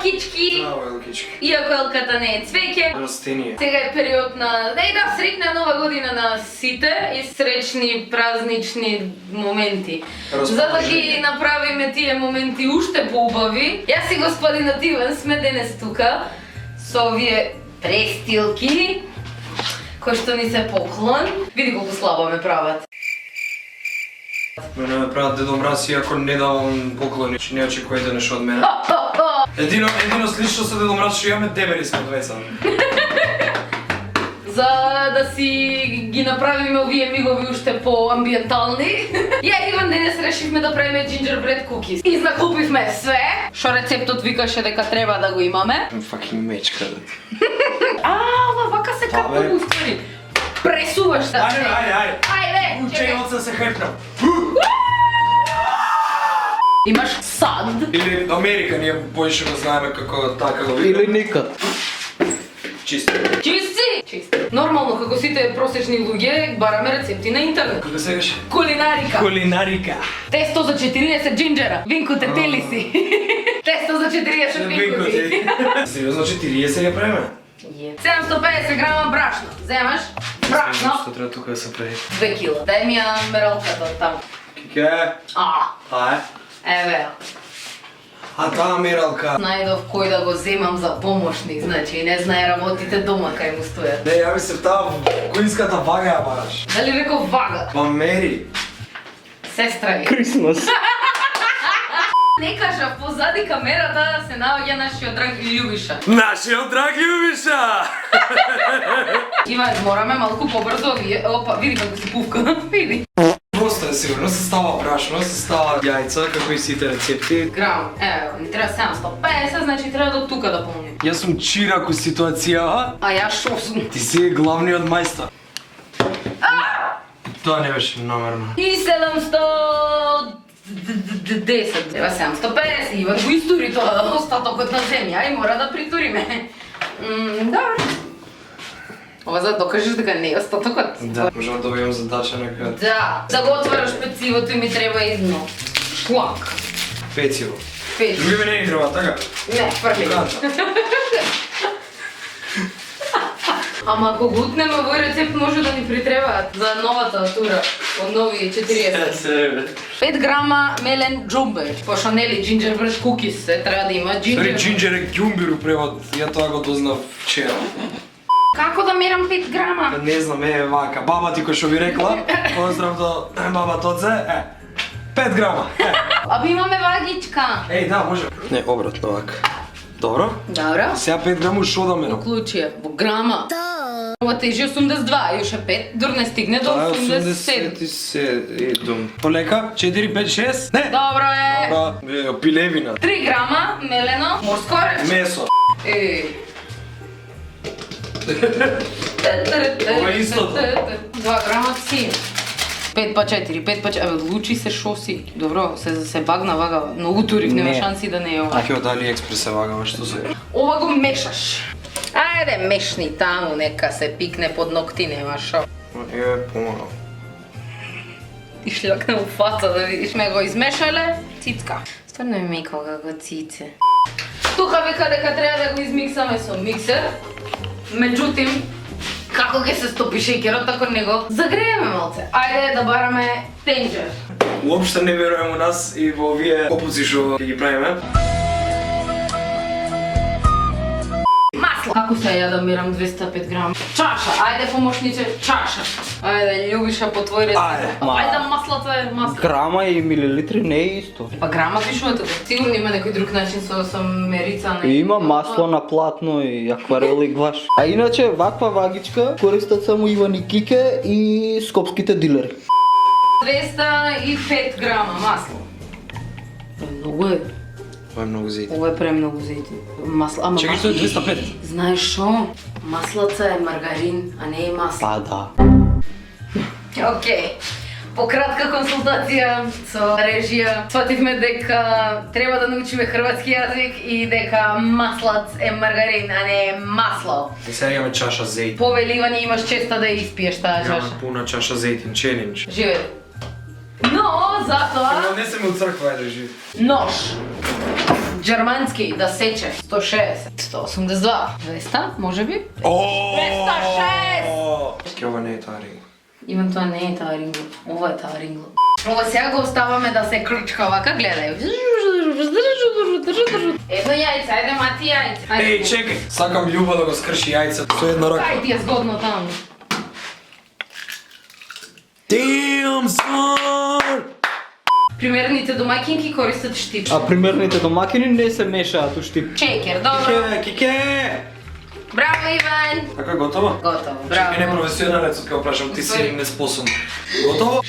елкички. Браво, елкички. Иако елката не е цвеќе. Растение. Сега е период на... среќна нова година на сите и среќни празнични моменти. За да ги направиме тие моменти уште поубави, јас и господинот Иван сме денес тука со овие престилки кои што ни се поклон. Види колку слабо ме прават. Мене ме прават Дедо Мраз, иако не давам поклони, че не очекувајте нешто од мене. Едино слично со Дедо Мраз што имаме дебели сме двеца. За да си ги направиме овие мигови уште по-амбиентални. Ја Иван денес решивме да правиме gingerbread cookies. Изнакупивме све, што рецептот викаше дека треба да го имаме. Fucking мечка, да. Ова вака се како уствари. Пресуваш се. Ајде. Учејот се хепнам. Имаш сад. Или Америка, ние поише го знаеме како така го видим. Или никад. Чисто. Чисти. Нормално, како сите просечни луѓе, бараме рецепти на интернет. Како се каже? Кулинарика. Кулинарика. Тесто за 40 джинджера. Винко те тели си. Тесто за 40 винкови. Сериозно 40 ја правиме? 750 грама брашно. Земаш брашно. Што треба тука да се прави? 2 кила. Дај ми ја мералката таму. Кике? Ај. Еве. А таа мералка. Најдов кој да го земам за помошник, значи не знае работите дома кај му стојат. Не, ја мислев таа коинската вага ја бараш. Дали реков вага? Па мери. Сестра ми. Крисмас. Не кажа, позади камерата се наоѓа нашиот драг Љубиша. Нашиот драг Љубиша! Иван, мораме малку побрзо, опа, види како си пувка, види. Просто е сигурно, се става брашно, се става јајца, како и сите рецепти. Грам, ево, ни треба 750, значи треба до тука да помним. Јас сум чирак у ситуацијава. А јас шо сум? Ти си главниот мајстор. Тоа не беше намерно. И 710, треба 750, Иван го истури тоа остатокот на земја и мора да притуриме. Добро. Ова за да докажеш дека не е остатокот. Да, можам да добијам задача некад. Да, за го отвараш пецивото и ми треба едно шлак. Пециво. Пециво. Други не ни треба, така? Не, фрли. Ама ако го утнеме овој рецепт може да ни притребаат за новата тура од нови 40. 5 грама мелен џумбер, пошто нели gingerbread cookies се треба да има Сори, джинджер е ѓумбир превод, ја тоа го дознав вчера. Како да мерам 5 грама? Не знам, вака, баба ти кој што ви рекла, поздрав до баба Тоце, 5 грама, Аби имаме вагичка. Да, може. Не, обратно вака. Добро? Добро. Сега 5 грама шо да мерам? Уклучија, во грама. Ова тежи 82, јуше 5, дур не стигне до 87. 87. Полека, 4, 5, 6? Не! Добро е. Добро, пилевина. 3 грама мелено морско ореш. Месо. Ова е истото. 2 грама син. 5 па 4, 5 па 4, лучи се шо си. Добро, се багна вага, многу турив, нема шанси да не е ова. Ајде, дали експрес се вагава, што се? Ова го мешаш. Ајде, мешни таму, нека се пикне под ногти, нема шо. Помагам. И шљакне у фаца да видиш. Ме го измешале, цицка. Стварно ми кога го цице. Тука вика дека треба да го измиксаме со миксер. Меѓутим, како ќе се стопи шеќерот ако не го загрееме малце? Ајде да бараме тенџер. Уопште не верувам у нас и во овие попуци што ќе ги правиме. Масло. Како се ја да мерам 205 грама? Чаша, ајде помошниче, чаша. Ајде, Љубиша по твој рецепт. Ајде, маслото е масло. Грама и милилитри не е исто. Па грама пишува тука. Сигурно има некој друг начин со мерица. Има масло на платно и акварел и гваш. А иначе ваква вагичка користат само Иван и Кике и скопските дилери. 205 грама масло. Многу е. Ова е многу зејтин. Ова е премногу зејтин. Масло, ама Чекај, што е 205? Знаеш шо? Маслаца е маргарин, а не е масло. Па да. Океј. По кратка консултација со режија, свативме дека треба да научиме хрватски јазик и дека маслац е маргарин, а не е масло. И сега имаме чаша зејтин. Повеливани имаш честа да ја испиеш таа чаша. Имаме пуна чаша зејтин, челендж. Живе. Но, затоа... Не се ме у црква, ајде живи. Нож. Джермански да сече 160, 182, 200, може би? 206! Ова не е таа рингло. Иван, тоа не е таа рингло, ова е таа рингло. Ова сега го оставаме да се крчка вака, гледај. Едно јајце, ајде мати јајце. Еј, чекај, сакам Љуба да го скрши јајцето со една рака. Ај ти е згодно таму. Damn, son! Примерните домаќинки користат штипче. А примерните домакини не се мешаат у штип. Чекер, добро. Кике! Браво, Иван. Така, готово? Готово, Чекај, не браво. професионалец, од кога прашам, ти си неспособен. Готово?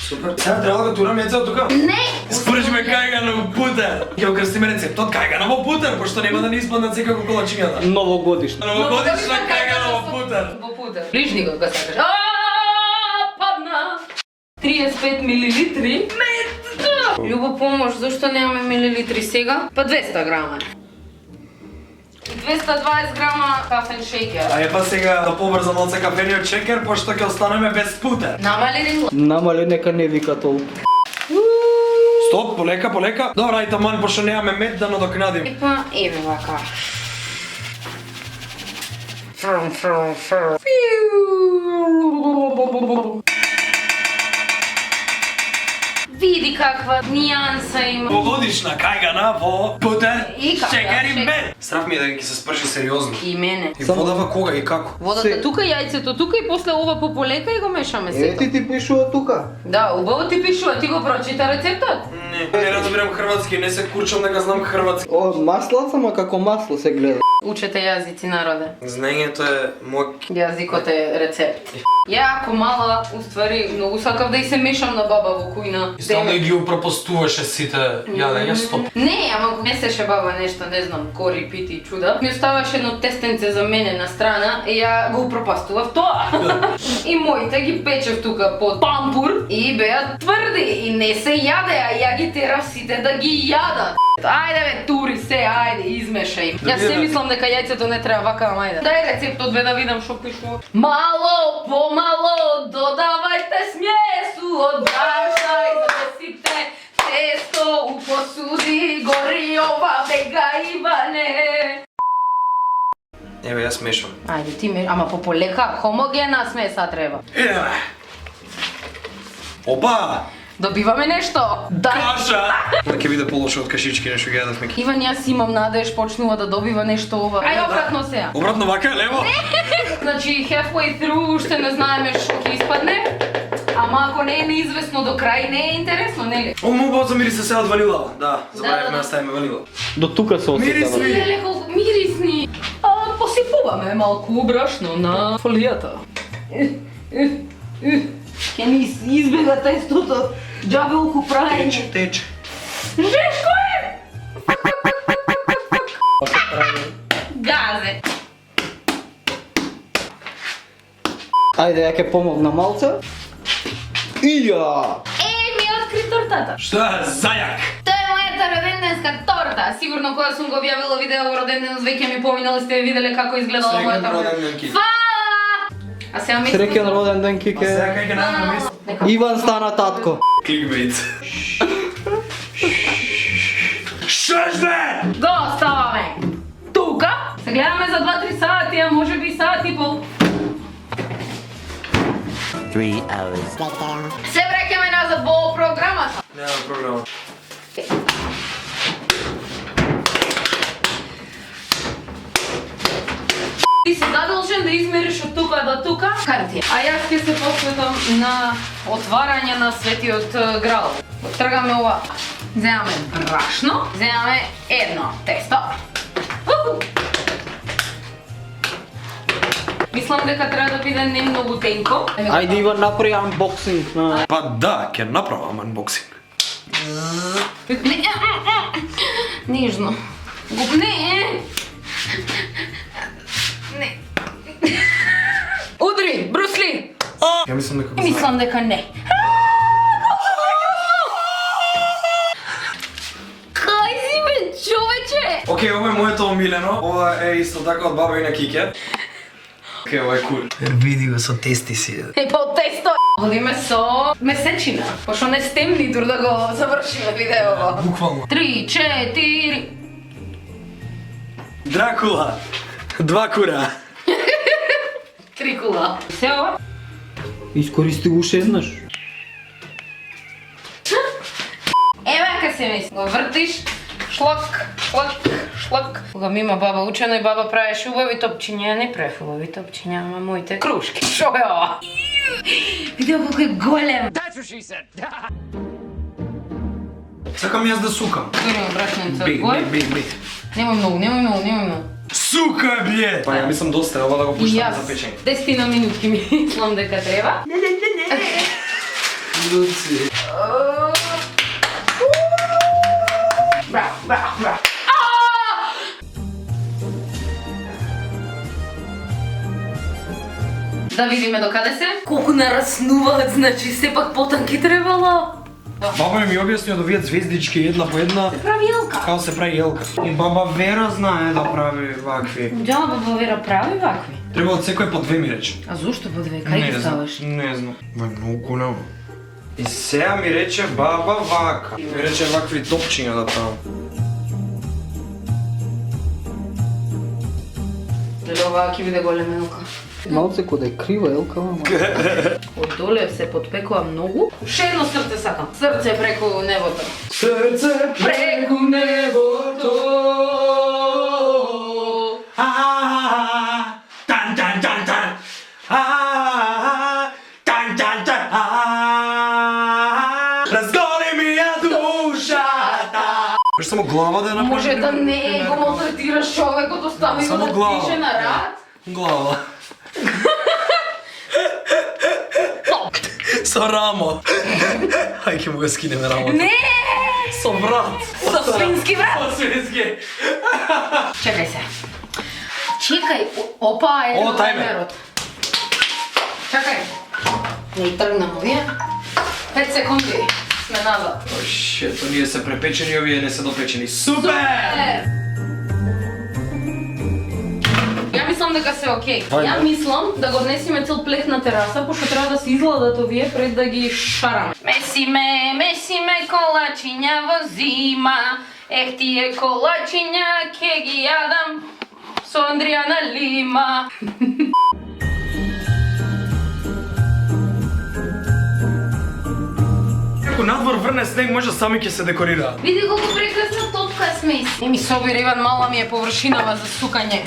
Супер. Сега треба да го турам јајцето тука? Не! Според ме кајгано во путер. Ќе го крстиме рецептот кајгано во путер, пошто нема да не испаднат секако колачињата. Новогодишно. Новогодишна кајгано во путер. Во путер. Лижни го, кога сакаш. Падна! 35 милилитри. Љубо, помош, зашто немаме милилитри сега? Па 200 грама. И 220 грама кафен шеќер. А епа сега да побрзам малце кафениот чекер, пошто ќе останеме без путер. Намали рингло? Намале, нека не вика толку. Стоп, полека, полека. Добра, ај таман, пошто немаме мед да надокнадим. Епа, еве вака. Види каква нијанса има. Новогодишна кајгана во путер, И како, чекер и шекер. мед. Страв ми е да ги се спржи сериозно. И мене. И водава кога и како? Водата Се- тука, јајцето тука и после ова по полека и го мешаме сето. Ти пишува тука. Да, убаво ти пишува, ти го прочита рецептот. Не разбирам хрватски, не се курчам дека знам хрватски. О, маслаца, ма како масло се гледа. Учете јазици, народе. Знаењето е мој... Јазикот е рецепт. Ја, ако мала, уствари, многу сакав да и се мешам на баба во кујна. Стално ги упропостуваше сите јадења, стоп. Не, ама ако месеше баба нешто, не знам, кори, пити и чуда, ми оставаше едно тестенце за мене на страна и ја го упропастував тоа. И моите ги печев тука под пампур и беа тврди и не се јадеа, ја ги терав сите да ги јадат. Ајде бе, тури се, ајде, измешај. Јас се мислам дека јајцето не треба вака, ама ајде. Дај рецептот бе да видам што пишува. Мало, помало, додавајте смесу од брашна, измесите тесто у посуди, гори ова бега Иване. Еве, јас мешам. Ајде ти ме, ама по полека, хомогена смеса треба. Еве. Опа! Добиваме нешто. Да. Каша! Да ќе биде полошо од кашички нешто ги јадевме. Иван, јас имам надеж, почнува да добива нешто ова. Ај обратно сега. Обратно вака е лево? Значи, halfway through уште не знаеме што ќе испадне. Ама ако не е неизвестно до крај, не е интересно, нели? О, му замириса се од ванила. Да, Да, забравивме да. да ставиме ванила. До тука се Мириси. осетава. Леле, колку мирисни. Посипуваме малку брашно на фолијата. Ќе ни избега тестото. Џабе уку праење. Тече. Жешко е! Газе. Ајде, ја ќе помогна малце. Ија! Ми откри тортата. Што е зајак? Тоа е мојата роденденска торта. Сигурно кога сум го објавила видео во роденденот, веќе ми поминали сте виделе како изгледала Среќен мојата роденден, Ки. Фала! А сега ми Среќен роден ден, А сега Кике. кај ќе најдеме место? Иван стана татко. Кликбейт. Шеште! Го оставаме тука. Се гледаме за 2-3 сати, а може би сат и пол. 3 hours. Се враќаме назад во програмата. Нема програма. Ти си задолжен да измериш од тука до тука кантија. А јас ќе се посветам на отварање на Светиот Граал. Тргаме ова. Земаме брашно, земаме едно тесто. Мислам дека треба да биде не многу тенко. Ајде, Иван, направи анбоксинг на... Па да, ќе направам анбоксинг. Нежно. Не. Не. Удри, Брусли. Ја мислам дека го знам. Мислам дека не. Кај си бе, човече? Океј, ова е моето омилено. Ова е исто така од баба и на Кике. Океј, ова е кул. Види го со тести си. Е, по тесто. Одиме со месечина, пошто не стемни дур да го завршиме видеото. Буквално. 3, 4. Дракула. 2 кура. 3 кула. Се ова? Искористи го уште еднаш. Ева се мисли. Го вртиш, шлак, шлак, шлак. Кога ми има баба учено и баба правеше убави топчиња, ја не правев убави топчиња, ама моите крушки. Шо е ова? Видео колко е голем. Сакам јас да сукам. Горимо брашница Биг, горе. биг, биг. Немој многу, немој многу, немој многу. Сука, бле! Па ја мислам доста, ова да го И пуштам јас, за печење. 10 минутки мислам дека треба. Луци. Браво, браво, браво. Да видиме докаде се. Колку нараснуваат, значи сепак потанки требало. Баба ми објасни да видат звездички една по една. Прави елка. Како се прави елка. И баба Вера знае да прави вакви. Дјала баба Вера прави вакви. Треба од секој по 2 ми рече. А зошто по 2? Кај ги ставаш? Не знам. Ма е многу големо. И сега ми рече баба вака. Ми рече вакви топчиња да правам. Дали оваа ќе биде голема елка? Малце кога е крива елка, ама. Од доле се подпекува многу. Ше едно срце сакам. Срце преку небото. Срце преку небото. Тан тан тан тан. Тан тан тан. Разголи ми ја душата. Може само глава да направи. Може да не го малтретираш човекот, остави го Само да глава. пише на рад. Глава. Со рамо. Ај ќе му го скинеме рамото. Не! Со врат. Со свински врат. Со свински. Чекај се. Чекај, опа е О, тајмер. таймерот. Чекај. Не тргнам овие. 5 секунди. Сме назад. О, шето, ние се препечени, овие не се допечени. Супер! Ја мислам дека се окей. Ајде. Ја мислам да го однесиме цел плех на тераса, пошто треба да се изгладат овие пред да ги шараме. Месиме колачиња во зима. Ех тие колачиња ке ги јадам со Андријана Лима. Ако надвор врне снег, може сами ќе се декорираат. Види колку прекрасна топка сме. Не ми собира, Иван, мала ми е површинава за сукање.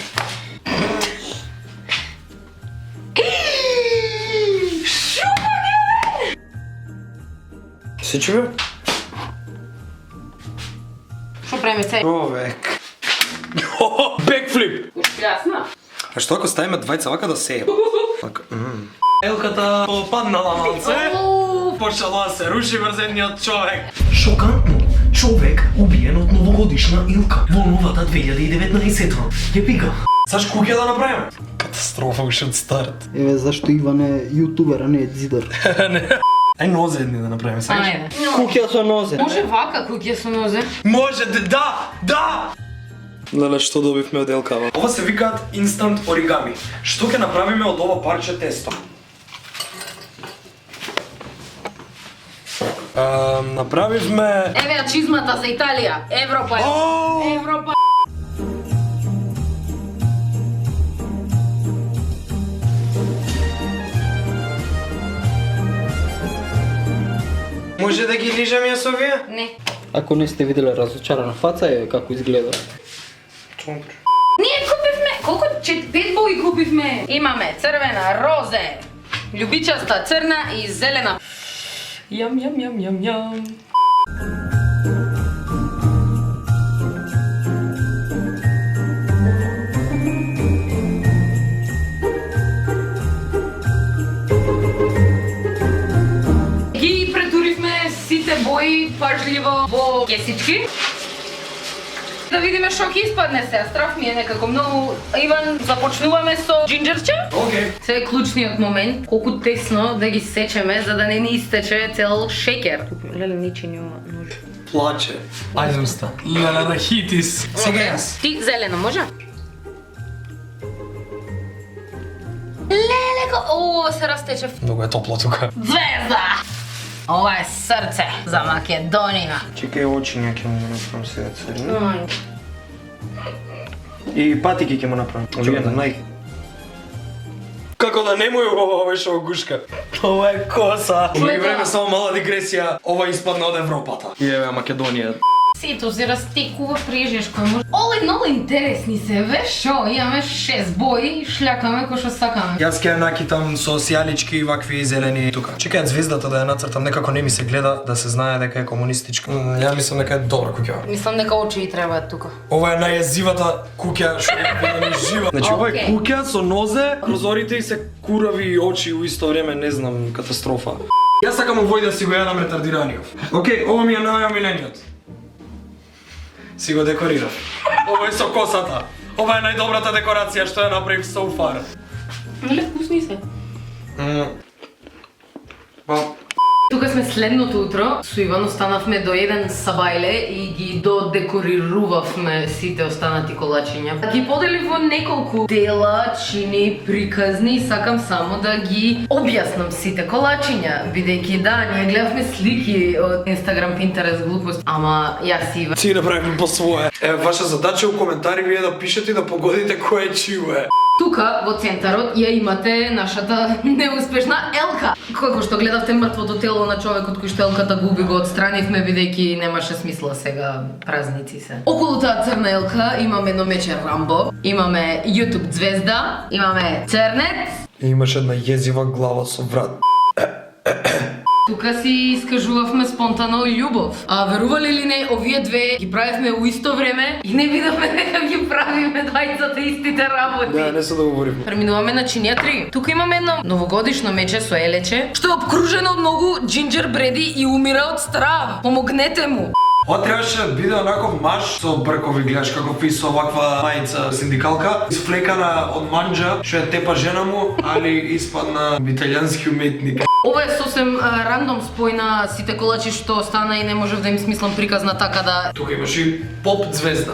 Се чува? Шо правиме се? Човек. Бекфлип! Ушплясна. А што ако ставиме двајца вака да сеем? Елката попаднала малце. Почела се руши врз едниот човек. Шокантно! Човек убиен од новогодишна илка во новата 2019. Јеби га. Саш куќе да направиме? Катастрофа уште од старт. Еве зашто Иван е јутубер, а не е зидар. Ај нозе едни да направиме сега. Ајде. Куќа со нозе. Може вака куќа со нозе? Може, да! Леле, што добивме од Елкава? Ова се викаат инстант оригами. Што ќе направиме од ова парче тесто? Направивме... Еве ја чизмата за Италија. Европа. О! Европа. Може да ги лижеме јас овие? Не. Ако не сте виделе разочарана фаца, е како изгледа. Ние купивме, колку 5 бои купивме. Имаме црвена, розе, љубичаста, црна и зелена. Јам. Ги претуривме сите бои пажливо во кесички. Да видиме што ќе испадне се. Страф ми е некако многу. Иван, започнуваме со джинџерче. Океј. Се е клучниот момент, колку тесно да ги сечеме за да не ни истече цел шекер. Леле, ничи нема нож. Плаче. Ајде уста. Леле, на хитис. Сега јас. Ти зелено, може? Леле, ова се растече. Многу е топло тука. Звезда! Ова е срце за Македонија. Чекај, очиња ќе му направам сега црни. И патики ќе му направам. Овие нај. Како да не му е ова беше огушка. Ова е коса. Во време само мала дигресија, ова испадна од Европата. И еве Македонија. Сето се растекува прежешко. Оле многу интересни се, ве шо, имаме 6 бои, шљакаме кој што сакаме. Јас ќе ја накитам со сијалички вакви зелени тука. Чекај звездата да ја нацртам, некако не ми се гледа да се знае дека е комунистичка. Ја мислам дека е добра куќа. Мислам дека очи требаат тука. Ова е најезивата куќа што ја жива. Значи ова е куќа со нозе, прозорите и се курави очи у исто време, не знам, катастрофа. Јас сакам овој да си го јадам ретардираниот. Океј, ова ми е најомилениот. Си го декорирав. Ова е со косата. Ова е најдобрата декорација што ја направив so far. Нели вкусни се? Па, Тука сме следното утро, со Иван останавме до еден сабајле и ги додекорирувавме сите останати колачиња. Ги поделив во неколку дела, чини, приказни и сакам само да ги објаснам сите колачиња, бидејќи да, ние гледавме слики од Instagram, Pinterest, глупост, ама јас и Иван си направим по свое. Ваша задача у коментари вие да пишете и да погодите кој е чио е. Тука, во центарот, ја имате нашата неуспешна Елка. Како што гледавте мртвото тело на човекот кој што Елката губи, го отстранивме бидејќи немаше смисла сега, празници се. Околу таа црна Елка имаме едно мече Рамбо, имаме YouTube звезда, имаме Црнец. И имаше една језива глава со врат. Тука си искажувавме спонтано љубов. А верували ли не, овие две ги правевме у исто време и не видовме дека ги правиме двајцата истите работи. Да, не се договоривме. Преминуваме на чинија 3. Тука имаме едно новогодишно мече со елече, што е обкружено од многу джинџер бреди и умира од страв. Помогнете му. Ова требаше да биде онаков маж со бркови, гледаш како и со оваква мајца синдикалка, изфлекана од манџа, што ја тепа жена му, али испадна италијански уметник. Ова е сосем рандом спој на сите колачи што стана и не можев да им смислам приказна така да... Тука имаш и поп звезда.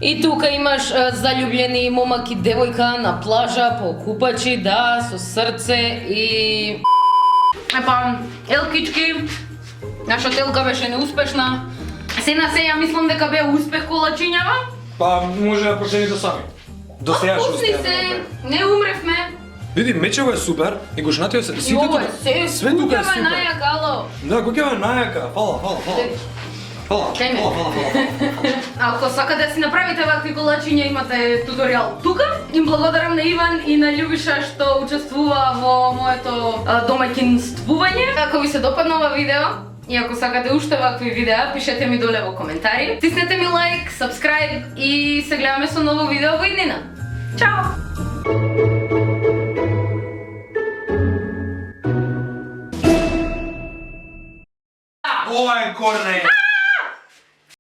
И тука имаш заљубljeni момак и девојка на плажа, по купачи, да, со срце и... Епа, Елкички, нашата Елка беше неуспешна. Се на се, ја мислам дека беа успех колачињава. Па, може да процените сами. До сега што Вкусни се, не умревме. Види, мечево е супер и гошнатиот се... И ова е све тука е куќава супер. најака, ало. Да, куќава е најака. Фала. Кај ме. Ако сакате да си направите вакви колачиња, имате туторијал тука. Им благодарам на Иван и на Љубиша што учествува во моето домаќинствување. Ако ви се допадна ова видео, и ако сакате уште вакви видеа, пишете ми доле во коментари. Стиснете ми лайк, subscribe и се гледаме со ново видео во иднина. Чао! Ова е Корне.